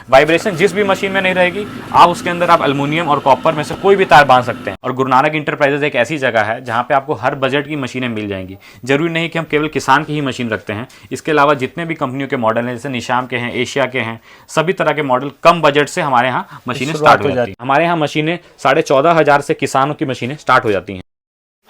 Vibration जिस भी machine में नहीं रहेगी, आप उसके अंदर आप एल्युमिनियम और कॉपर में से कोई भी तार बांध सकते हैं। और गुरु नानक इंटरप्राइजेज एक ऐसी जगह है जहाँ पे आपको हर बजट की मशीनें मिल जाएंगी। जरूरी नहीं कि हम केवल किसान की ही मशीन रखते हैं, इसके अलावा जितने भी कंपनियों के मॉडल हैं, जैसे निशाम के हैं, एशिया के हैं, सभी तरह के मॉडल कम बजट से हमारे यहाँ मशीनें स्टार्ट हो जाती हैं। हमारे यहाँ मशीनें 14,500 से किसानों की मशीनें स्टार्ट हो जाती हैं।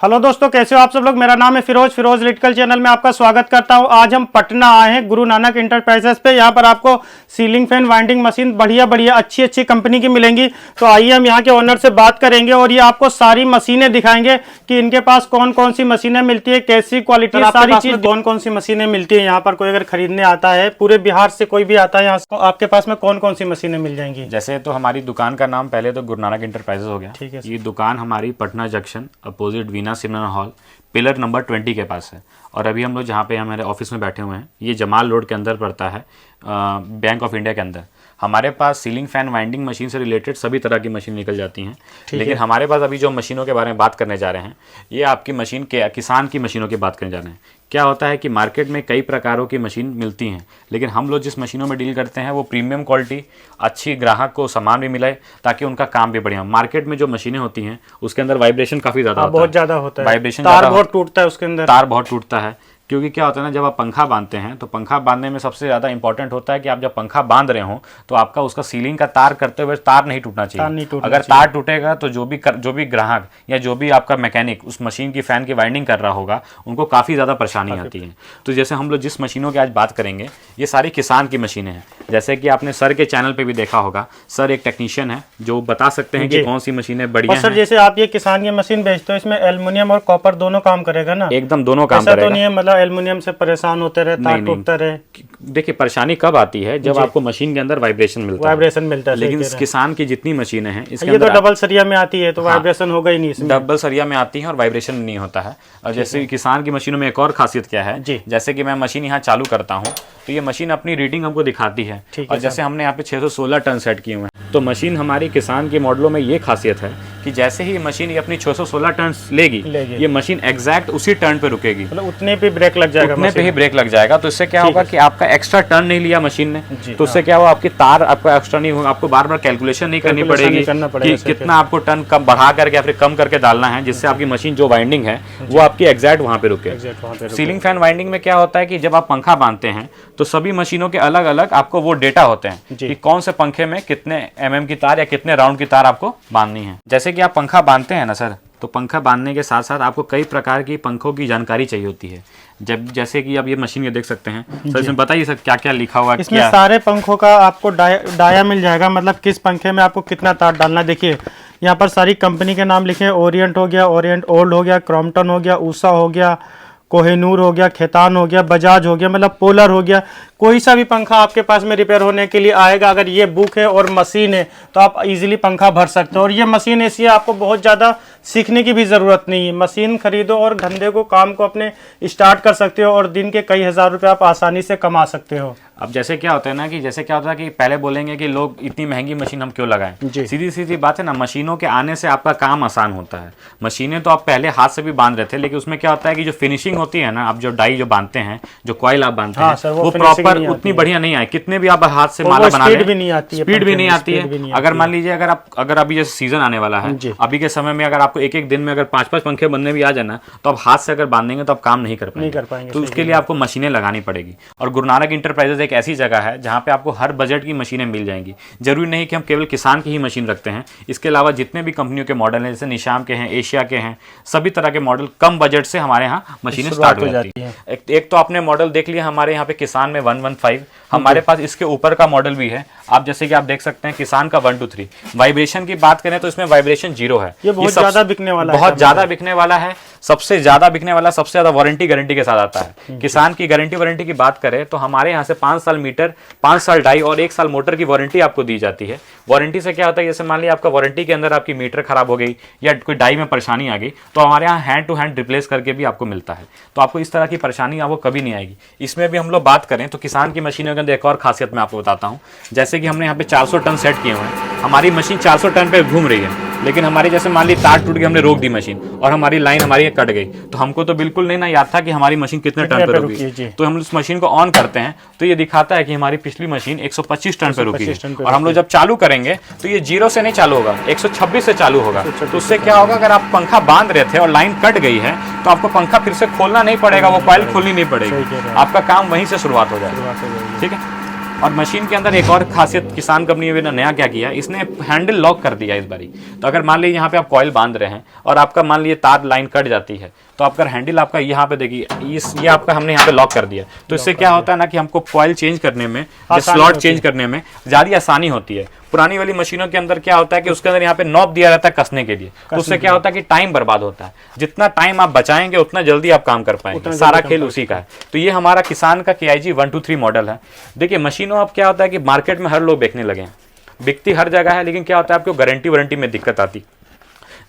हेलो दोस्तों, कैसे हो आप सब लोग। मेरा नाम है फिरोज इलेक्ट्रिकल चैनल में आपका स्वागत करता हूं। आज हम पटना आए हैं गुरु नानक इंटरप्राइजेस पे। यहां पर आपको सीलिंग फैन वाइंडिंग मशीन बढ़िया अच्छी कंपनी की मिलेंगी। तो आइए हम यहां के ओनर से बात करेंगे और ये आपको सारी मशीनें दिखाएंगे कि इनके पास कौन कौन सी मशीनें मिलती है, कैसी क्वालिटी, सारी चीज, कौन कौन सी मशीनें मिलती है। यहाँ पर कोई अगर खरीदने आता है, पूरे बिहार से कोई भी आता है यहाँ, तो आपके पास में कौन कौन सी मशीनें मिल जाएंगी। जैसे तो हमारी दुकान का नाम पहले तो गुरु नानक इंटरप्राइजेज हो गया। ठीक है, ये दुकान हमारी Patna junction opposite Veena cinema hall pillar number 20 के पास है। और अभी हम लोग जहाँ पे हमारे ऑफिस में बैठे हुए हैं, ये जमाल रोड के अंदर पड़ता है, बैंक ऑफ इंडिया के अंदर। हमारे पास सीलिंग फैन वाइंडिंग मशीन से रिलेटेड सभी तरह की मशीन निकल जाती हैं। लेकिन हमारे पास अभी जो मशीनों के बारे में बात करने जा रहे हैं, ये आपकी मशीन के किसान की मशीनों की बात करने जा रहे हैं। क्या होता है कि मार्केट में कई प्रकारों की मशीन मिलती हैं, लेकिन हम लोग जिस मशीनों में डील करते हैं वो प्रीमियम क्वालिटी, अच्छी ग्राहक को सामान भी मिले ताकि उनका काम भी बढ़िया। मार्केट में जो मशीनें होती हैं उसके अंदर वाइब्रेशन काफ़ी ज़्यादा बहुत ज़्यादा होता है, वाइब्रेशन तार बहुत टूटता है, उसके अंदर तार बहुत टूटता है। क्योंकि क्या होता है ना, जब आप पंखा बांधते हैं तो पंखा बांधने में सबसे ज़्यादा इंपॉर्टेंट होता है कि आप जब पंखा बांध रहे हो तो आपका उसका सीलिंग का तार करते हुए तार नहीं टूटना चाहिए। अगर तार टूटेगा तो जो भी ग्राहक या जो भी आपका मैकेनिक उस मशीन की फैन की वाइंडिंग कर रहा होगा, उनको काफ़ी ज़्यादा परेशानी आती है। तो जैसे हम लोग जिस मशीनों की आज बात करेंगे, ये सारी किसान की मशीनें हैं। जैसे कि आपने सर के चैनल पर भी देखा होगा, सर एक टेक्नीशियन है जो बता सकते हैं कि कौन सी मशीनें बढ़िया हैं। सर जैसे आप ये किसान की मशीन बेचते हो, इसमें एल्युमिनियम और कॉपर दोनों काम करेगा ना? एकदम दोनों काम करेगा। तो नहीं है मतलब एल्युमिनियम से परेशान होते रहे, तार टूटता रहे। देखिए, परेशानी कब आती है, जब आपको मशीन के अंदर वाइब्रेशन मिलता है। लेकिन किसान की जितनी मशीनें हैं, इसके ये तो डबल सरिया में आती है तो वाइब्रेशन होगा ही नहीं इसमें। डबल सरिया में आती है और वाइब्रेशन नहीं होता है। और जैसे किसान की मशीनों में एक और खासियत क्या है, जैसे कि मैं मशीन यहाँ चालू करता हूँ तो ये मशीन अपनी रीडिंग हमको दिखाती है। और जैसे हमने यहाँ पे 616 टन सेट किए हुए हैं, तो मशीन हमारी किसान के मॉडलों में ये खासियत है कि जैसे ही मशीन ये अपनी 616 टन लेगी, ये मशीन एग्जैक्ट उसी टर्न पे रुकेगी, मतलब उतने पे ब्रेक लग जाएगा, उतने पे ही ब्रेक लग जाएगा। तो इससे क्या होगा कि आपका एक्स्ट्रा टर्न नहीं लिया मशीन ने, तो उससे क्या हुआ, आपकी तार आपका एक्स्ट्रा नहीं होगा, आपको बार बार कैलकुलेशन नहीं करनी पड़ेगी कि कितना आपको टन कम बढ़ा करके या फिर कम करके डालना है, जिससे आपकी मशीन जो वाइंडिंग है वो आपकी एग्जैक्ट वहाँ पे रुके। सीलिंग फैन वाइंडिंग में क्या होता है कि जब आप पंखा बांधते हैं तो सभी मशीनों के अलग अलग आपको वो डेटा होते हैं कि कौन से पंखे में कितने mm की तार या कितने राउंड की तार आपको बांधनी है। जैसे कि आप पंखा बांधते हैं ना सर, तो पंखा बांधने के साथ साथ आपको कई प्रकार की पंखों की जानकारी चाहिए होती है। जब जैसे कि आप ये मशीन ये देख सकते हैं सर, इसमें बताइए सर क्या क्या लिखा हुआ है। इसमें सारे पंखों का आपको डाया मिल जाएगा, मतलब किस पंखे में आपको कितना तार डालना है। देखिए यहाँ पर सारी कंपनी के नाम लिखे हैं। ओरिएंट हो गया, ओरिएंट ओल्ड हो गया, क्रॉम्पटन हो गया, ऊषा हो गया, कोहिनूर हो गया, खेतान हो गया, बजाज हो गया, मतलब पोलर हो गया। कोई सा भी पंखा आपके पास में रिपेयर होने के लिए आएगा, अगर ये बुक है और मशीन है तो आप इजीली पंखा भर सकते हो। और ये मशीन ऐसी है, आपको बहुत ज़्यादा सीखने की भी ज़रूरत नहीं है। मशीन खरीदो और धंधे को, काम को अपने स्टार्ट कर सकते हो और दिन के कई हज़ार रुपये आप आसानी से कमा सकते हो। अब जैसे क्या होता है ना कि जैसे क्या होता है कि पहले बोलेंगे कि लोग इतनी महंगी मशीन हम क्यों लगाएं। सीधी सीधी बात है ना, मशीनों के आने से आपका काम आसान होता है। मशीनें तो आप पहले हाथ से भी बांध रहे थे, लेकिन उसमें क्या होता है कि जो फिनिशिंग होती है ना, आप जो डाई जो बांधते हैं, जो कॉइल आप बांधते हैं, वो प्रॉपर उतनी बढ़िया नहीं आए। कितने भी आप हाथ से माला बना लें, स्पीड भी नहीं आती है। अगर मान लीजिए अगर अभी जैसे सीजन आने वाला है, अभी के समय में अगर आपको एक एक दिन में अगर 5-5 पंखे बनने भी आ जाए ना, तो आप हाथ से अगर बांधेंगे तो आप काम नहीं कर पाएंगे। तो उसके लिए आपको मशीनें लगानी पड़ेगी। और गुरु नानक इंटरप्राइजेज एक ऐसी जगह है जहाँ पे आपको हर बजट की मशीनें मिल जाएंगी। जरूरी नहीं कि हम केवल किसान की ही मशीन रखते हैं, इसके अलावा जितने भी कंपनियों के मॉडल हैं, जैसे निशाम के हैं, एशिया के हैं, सभी तरह के मॉडल कम बजट से हमारे यहाँ मशीनें स्टार्ट हो जाती हैं। एक तो आपने मॉडल देख लिया हमारे यहाँ पे किसान में 115, हमारे पास इसके ऊपर का मॉडल भी है। आप जैसे कि आप देख सकते हैं किसान का 123। वाइब्रेशन की बात करें तो इसमें वाइब्रेशन 0 है। ये बहुत ज्यादा बिकने वाला है, सबसे ज्यादा बिकने वाला, सबसे ज्यादा वारंटी गारंटी के साथ आता है। किसान की गारंटी की बात करें तो हमारे यहाँ से 5 साल मीटर, 5 साल डाई और 1 साल मोटर की वारंटी आपको दी जाती है। वारंटी से क्या होता है, जैसे मान लीजिए आपका वारंटी के अंदर आपकी मीटर खराब हो गई या कोई डाई में परेशानी आ गई, तो हमारे यहाँ हैंड टू हैंड रिप्लेस करके भी आपको मिलता है। तो आपको इस तरह की परेशानी आपको कभी नहीं आएगी। इसमें भी हम लोग बात करें तो किसान की मशीनों के अंदर एक और खासियत मैं आपको बताता हूँ। जैसे कि हमने यहाँ पे 400 टन सेट किए हुए हैं। हमारी मशीन 400 टन पे घूम रही है, लेकिन हमारी जैसे मान ली तार टूट गई, हमने रोक दी मशीन और हमारी लाइन हमारी कट गई, तो हमको तो बिल्कुल नहीं ना याद था कि हमारी मशीन कितने टन पे रुकी। तो हम उस मशीन को ऑन करते हैं तो ये दिखाता है कि हमारी पिछली मशीन 125 टन पे रुकी है, और हम लोग जब चालू करेंगे तो ये 0 से नहीं चालू होगा, 126 से चालू होगा। तो उससे क्या होगा, अगर आप पंखा बांध रहे थे और लाइन कट गई है तो आपको पंखा फिर से खोलना नहीं पड़ेगा, वो कॉइल खोलनी नहीं पड़ेगी, आपका काम वहीं से शुरुआत हो जाएगा। ठीक है। और मशीन के अंदर एक और खासियत किसान कंपनी ने नया क्या किया, इसने हैंडल लॉक कर दिया इस बारी। तो अगर मान लीजिए यहाँ पे आप कॉइल बांध रहे हैं और आपका मान लीजिए तार लाइन कट जाती है, तो आपका हैंडल आपका यहाँ पे देखिए ये आपका हमने यहाँ पे लॉक कर दिया। तो इससे क्या होता है ना कि हमको कॉइल चेंज करने में, स्लॉट चेंज करने में ज़्यादा आसानी होती है। पुरानी वाली मशीनों के अंदर क्या होता है कि उसके अंदर यहाँ पे नॉब दिया रहता है कसने के लिए, तो उससे क्या होता है कि टाइम बर्बाद होता है। जितना टाइम आप बचाएंगे उतना जल्दी आप काम कर पाएंगे, सारा खेल उसी का है। तो ये हमारा किसान का KIG 123 मॉडल है। देखिए मशीनों अब क्या होता है कि मार्केट में हर लोग बेचने लगे हैं, बिकती हर जगह है, लेकिन क्या होता है आपको गारंटी वारंटी में दिक्कत आती।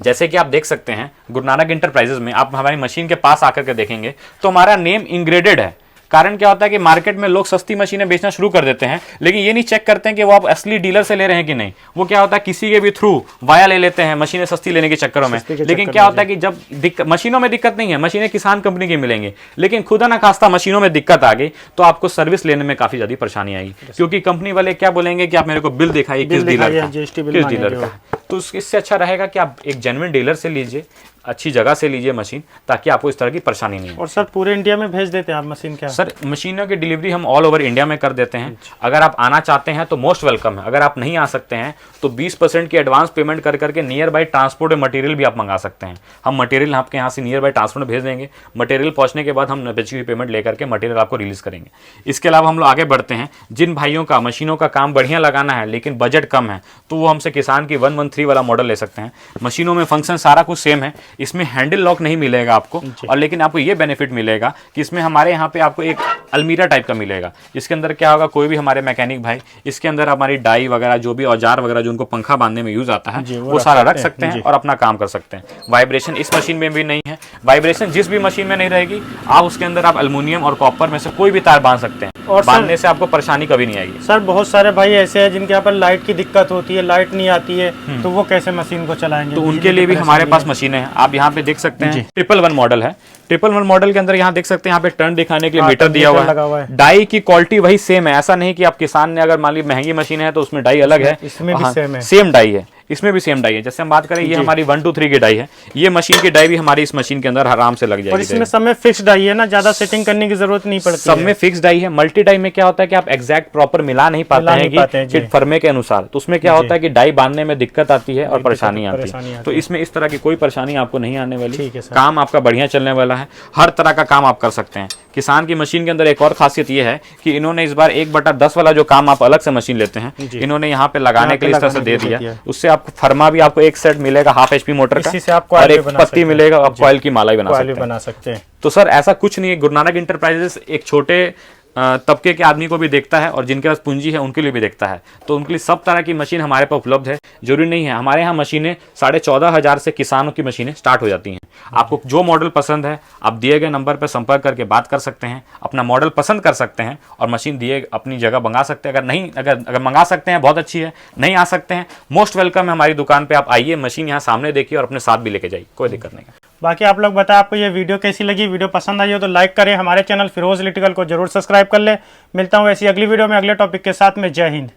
जैसे कि आप देख सकते हैं गुरु नानक इंटरप्राइजेज में आप हमारी मशीन के पास आकर के देखेंगे तो हमारा नेम इंग्रेडेड है। कारण क्या होता है कि मार्केट में लोग सस्ती मशीनें बेचना शुरू कर देते हैं, लेकिन ये नहीं चेक करते हैं कि वो आप असली डीलर से ले रहे हैं कि नहीं। वो क्या होता है किसी के भी थ्रू वाया ले लेते हैं मशीनें सस्ती लेने के चक्करों में। लेकिन क्या होता है कि जब मशीनों में दिक्कत नहीं है, मशीनें किसान कंपनी की मिलेंगी, लेकिन खुदा ना खास्ता मशीनों में दिक्कत आ गई तो आपको सर्विस लेने में काफी ज्यादा परेशानी आएगी, क्योंकि कंपनी वाले क्या बोलेंगे कि आप मेरे को बिल दिखाइए किस डीलर का। तो इससे अच्छा रहेगा कि आप एक जेन्युइन डीलर से लीजिए, अच्छी जगह से लीजिए मशीन, ताकि आपको इस तरह की परेशानी नहीं हो। और सर पूरे इंडिया में भेज देते हैं आप मशीन क्या? सर मशीनों की डिलीवरी हम ऑल ओवर इंडिया में कर देते हैं। अगर आप आना चाहते हैं तो मोस्ट वेलकम है। अगर आप नहीं आ सकते हैं तो 20% की एडवांस पेमेंट कर करके नियर बाई ट्रांसपोर्ट मटेरियल भी आप मंगा सकते हैं। हम मटेरियल आपके यहाँ से नियर बाई ट्रांसपोर्ट भेज देंगे। मटेरियल पहुँचने के बाद हम बची हुई पेमेंट लेकर के मटेरियल आपको रिलीज करेंगे। इसके अलावा हम लोग आगे बढ़ते हैं, जिन भाइयों का मशीनों का काम बढ़िया लगाना है लेकिन बजट कम है, तो वो हमसे किसान की 113 वाला मॉडल ले सकते हैं। मशीनों में फंक्शन सारा कुछ सेम है, इसमें हैंडल लॉक नहीं मिलेगा आपको, और लेकिन आपको ये बेनिफिट मिलेगा कि इसमें हमारे यहाँ पे आपको एक अलमीरा टाइप का मिलेगा। इसके अंदर क्या होगा, कोई भी हमारे मैकेनिक भाई इसके अंदर हमारी डाई वगैरह जो भी औजार वगैरह जो उनको पंखा बांधने में यूज आता है वो सारा रख सकते हैं और अपना काम कर सकते हैं। वाइब्रेशन इस मशीन में भी नहीं है। वाइब्रेशन जिस भी मशीन में नहीं रहेगी, आप उसके अंदर आप एल्युमिनियम और कॉपर में से कोई भी तार बांध सकते हैं, और बांधने से आपको परेशानी कभी नहीं आएगी। सर बहुत सारे भाई ऐसे हैं जिनके यहाँ पर लाइट की दिक्कत होती है, लाइट नहीं आती है, तो वो कैसे मशीन को चलाएंगे? तो उनके लिए भी हमारे पास मशीनें हैं। आप यहाँ पे देख सकते हैं 111 मॉडल है। 111 मॉडल के अंदर यहाँ देख सकते हैं यहाँ पे टर्न दिखाने के लिए मीटर दिया हुआ है। डाई की क्वालिटी वही सेम है, ऐसा नहीं कि आप किसान ने अगर मान ली महंगी मशीन है तो उसमें डाई अलग है, इसमें भी सेम है, सेम डाई है, इसमें भी सेम डाई है। जैसे हम बात करें ये हमारी 123 की डाई है, ये मशीन की डाई भी हमारी इस मशीन के अंदर आराम से लग जाएगी। और इसमें सब में फिक्स डाई है ना, ज्यादा सेटिंग करने की जरूरत नहीं पड़ती, सब में फिक्स डाई है। मल्टी डाई में क्या होता है कि आप एग्जैक्ट प्रॉपर मिला नहीं पाते हैं कि फर्मे के अनुसार, तो उसमें क्या होता है कि डाई बांधने में दिक्कत आती है और परेशानी आती है। तो इसमें इस तरह की कोई परेशानी आपको नहीं आने वाली, काम आपका बढ़िया चलने वाला है, हर तरह का काम आप कर सकते हैं। किसान की मशीन के अंदर एक और खासियत ये है कि इन्होंने इस बार 1/10 वाला जो काम आप अलग से मशीन लेते हैं, इन्होंने यहाँ पे लगाने के लिए इस तरह से दे दिया। उससे आपको फर्मा भी आपको एक सेट मिलेगा हाफ HP मोटर का, और एक पत्ती मिलेगा, आप कॉइल की माला भी बना सकते हैं। तो सर ऐसा कुछ नहीं है, गुरु नानक इंटरप्राइजेस एक छोटे तबके के आदमी को भी देखता है और जिनके पास पूंजी है उनके लिए भी देखता है। तो उनके लिए सब तरह की मशीन हमारे पास उपलब्ध है। जरूरी नहीं है, हमारे यहाँ मशीनें 14,500 से किसानों की मशीनें स्टार्ट हो जाती हैं। आपको जो मॉडल पसंद है आप दिए गए नंबर पर संपर्क करके बात कर सकते हैं, अपना मॉडल पसंद कर सकते हैं और मशीन दिए अपनी जगह मंगा सकते हैं। अगर मंगा सकते हैं बहुत अच्छी है, नहीं आ सकते हैं मोस्ट वेलकम है हमारी दुकान पे। आप आइए, मशीन यहाँ सामने देखिए और अपने साथ भी लेके जाइए, कोई दिक्कत नहीं है। बाकी आप लोग बताएं आपको ये वीडियो कैसी लगी। वीडियो पसंद आई हो तो लाइक करें, हमारे चैनल फिरोज इलेक्ट्रिकल को जरूर सब्सक्राइब कर ले। मिलता हूँ ऐसी अगली वीडियो में अगले टॉपिक के साथ में। जय हिंद।